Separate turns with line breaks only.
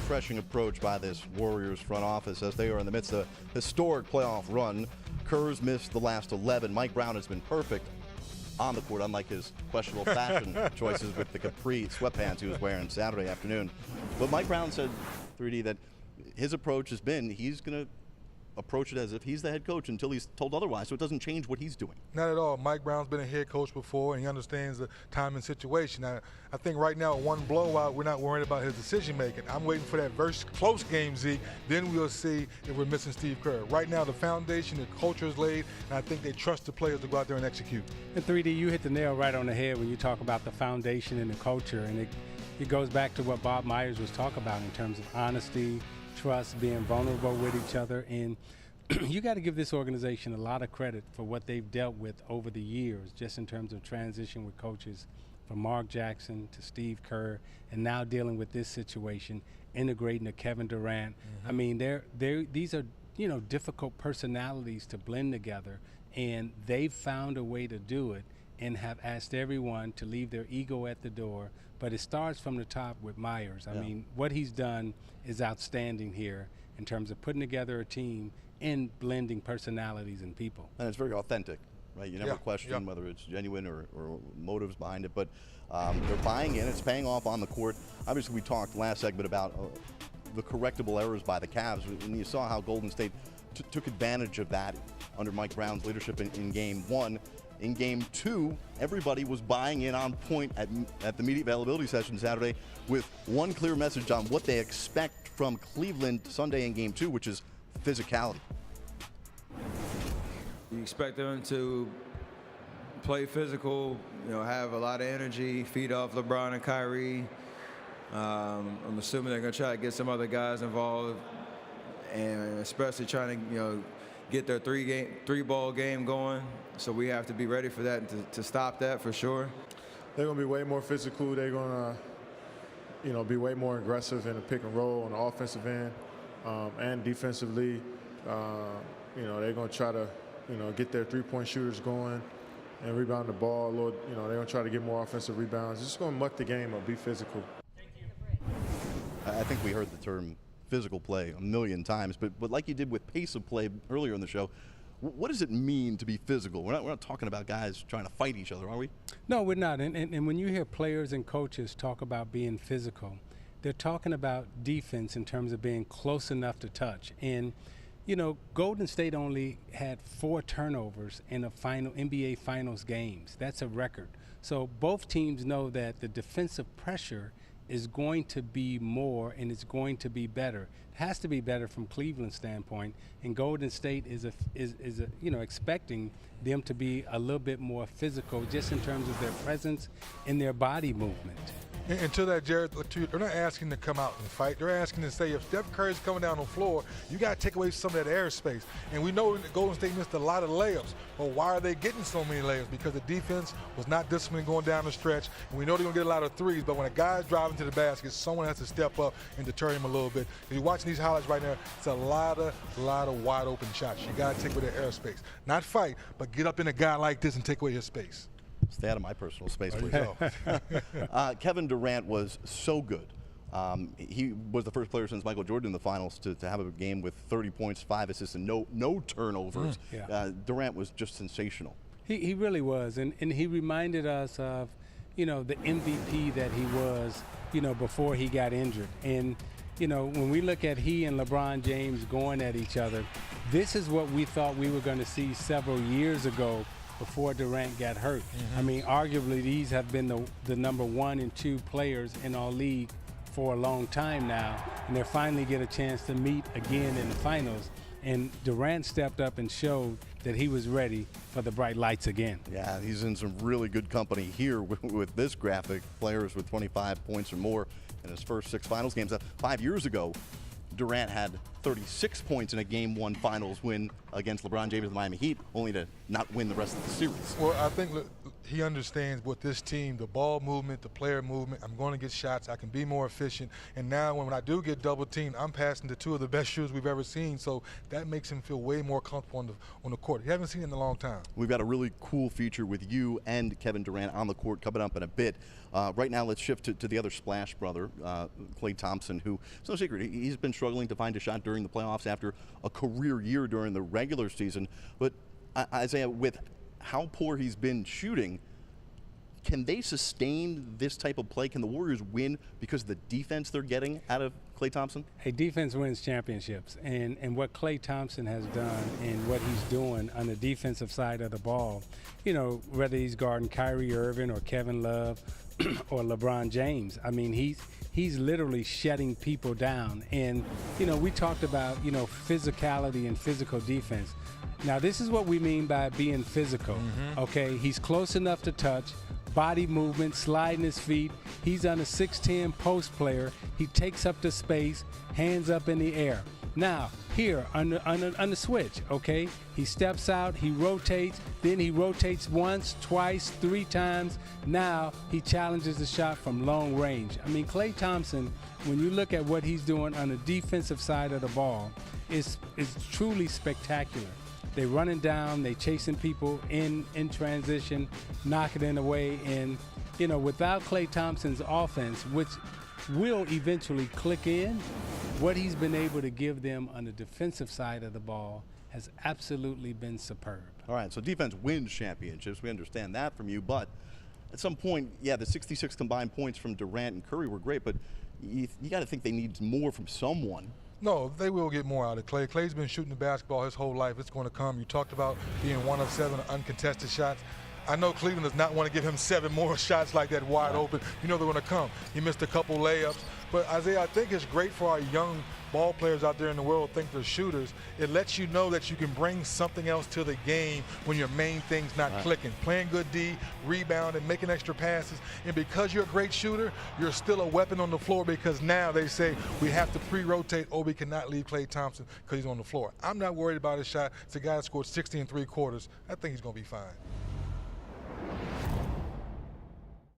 refreshing approach by this Warriors front office as they are in the midst of a historic playoff run. Kerr's missed the last 11. Mike Brown has been perfect on the court, unlike his questionable fashion choices with the capri sweatpants he was wearing Saturday afternoon. But Mike Brown said, 3D, that his approach has been he's going to approach it as if he's the head coach until he's told otherwise, so it doesn't change what he's doing.
Not at all. Mike Brown's been a head coach before, and he understands the time and situation. I think right now, one blowout, we're not worried about his decision making. I'm waiting for that very close game, Zeke. Then we'll see if we're missing Steve Kerr. Right now, the foundation, the culture is laid, and I think they trust the players to go out there and execute.
And 3D, you hit the nail right on the head when you talk about the foundation and the culture, and it goes back to what Bob Myers was talking about in terms of honesty, trust, being vulnerable with each other. And you got to give this organization a lot of credit for what they've dealt with over the years, just in terms of transition with coaches from Mark Jackson to Steve Kerr, and now dealing with this situation, integrating a Kevin Durant. I mean, these are, difficult personalities to blend together, and they've found a way to do it and have asked everyone to leave their ego at the door. But it starts from the top with Myers. I mean, what he's done is outstanding here in terms of putting together a team and blending personalities and people.
And it's very authentic, right? You never question whether it's genuine or motives behind it, but they're buying in. It's paying off on the court. Obviously, we talked last segment about the correctable errors by the Cavs, and you saw how Golden State took advantage of that under Mike Brown's leadership in Game 1. In Game 2, everybody was buying in on point at the media availability session Saturday with one clear message on what they expect from Cleveland Sunday in Game 2, which is physicality.
You expect them to play physical, have a lot of energy, feed off LeBron and Kyrie. I'm assuming they're going to try to get some other guys involved, and especially trying to, get their three-ball game going. So we have to be ready for that and to stop that for sure.
They're going to be way more physical. They're going to, be way more aggressive in the pick and roll on the offensive end and defensively. They're going to try to, get their three-point shooters going and rebound the ball. They're going to try to get more offensive rebounds. It's just going to muck the game up, be physical.
I think we heard the term physical play a million times, but like you did with pace of play earlier in the show, what does it mean to be physical? We're not talking about guys trying to fight each other, are we? No,
we're not. And when you hear players and coaches talk about being physical, they're talking about defense in terms of being close enough to touch. And Golden State only had 4 turnovers in a NBA Finals games. That's a record. So both teams know that the defensive pressure is going to be more and it's going to be better. It has to be better from Cleveland's standpoint, and Golden State is expecting them to be a little bit more physical just in terms of their presence and their body movement.
And to that, Jared, they're not asking to come out and fight. They're asking to say, if Steph Curry is coming down the floor, you got to take away some of that airspace. And we know that Golden State missed a lot of layups. But why are they getting so many layups? Because the defense was not disciplined going down the stretch. And we know they're going to get a lot of threes. But when a guy's driving to the basket, someone has to step up and deter him a little bit. If you're watching these highlights right now, it's a lot of wide open shots. You got to take away that airspace. Not fight, but get up in a guy like this and take away his space.
Stay out of my personal space, please. Kevin Durant was so good. He was the first player since Michael Jordan in the finals to have a game with 30 points, 5 assists, and no turnovers. Durant was just sensational.
He really was, and he reminded us of, the MVP that he was, before he got injured. And, when we look at he and LeBron James going at each other, this is what we thought we were going to see several years ago before Durant got hurt. I mean, arguably these have been the number 1 and 2 players in our league for a long time now, and they finally get a chance to meet again in the finals. And Durant stepped up and showed that he was ready for the bright lights again.
Yeah, he's in some really good company here with this graphic. Players with 25 points or more in his first 6 finals games. 5 years ago, Durant had 36 points in a Game 1 Finals win against LeBron James and the Miami Heat, only to not win the rest of the series.
Well, I think he understands with this team, the ball movement, the player movement, I'm going to get shots, I can be more efficient, and now when I do get double teamed, I'm passing to two of the best shooters we've ever seen, so that makes him feel way more comfortable on the court. You haven't seen it in a long time.
We've got a really cool feature with you and Kevin Durant on the court coming up in a bit. Right now, let's shift to the other Splash brother, Klay Thompson, who, it's no secret, he's been struggling to find a shot during the playoffs after a career year during the regular season. But Isaiah, with how poor he's been shooting, can they sustain this type of play? Can the Warriors win because of the defense they're getting out of Klay Thompson?
Hey, defense wins championships. And what Klay Thompson has done and what he's doing on the defensive side of the ball, you know, whether he's guarding Kyrie Irving or Kevin Love or LeBron James, I mean, he's literally shutting people down. And, you know, we talked about, you know, physicality and physical defense. Now, this is what we mean by being physical, okay? He's close enough to touch, body movement, sliding his feet. He's on a 6'10" post player. He takes up the space, hands up in the air. Now, here on the switch, okay? He steps out, he rotates, then he rotates once, twice, 3 times. Now he challenges the shot from long range. I mean, Klay Thompson, when you look at what he's doing on the defensive side of the ball, is truly spectacular. They running down, they chasing people in transition, knocking it away. And, you know, without Klay Thompson's offense, which will eventually click in, what he's been able to give them on the defensive side of the ball has absolutely been superb.
All right, so defense wins championships. We understand that from you. But at some point, yeah, the 66 combined points from Durant and Curry were great, but you got to think they need more from someone.
No, they will get more out of Klay. Klay's been shooting the basketball his whole life. It's going to come. You talked about being 1 of 7 uncontested shots. I know Cleveland does not want to give him 7 more shots like that wide open. You know they're going to come. He missed a couple layups. But, Isaiah, I think it's great for our young ball players out there in the world who think they're shooters. It lets you know that you can bring something else to the game when your main thing's not clicking. Playing good D, rebounding, making extra passes. And because you're a great shooter, you're still a weapon on the floor because now they say we have to pre-rotate or we cannot leave Klay Thompson because he's on the floor. I'm not worried about his shot. It's a guy that scored 60 3/4. I think he's going to be fine.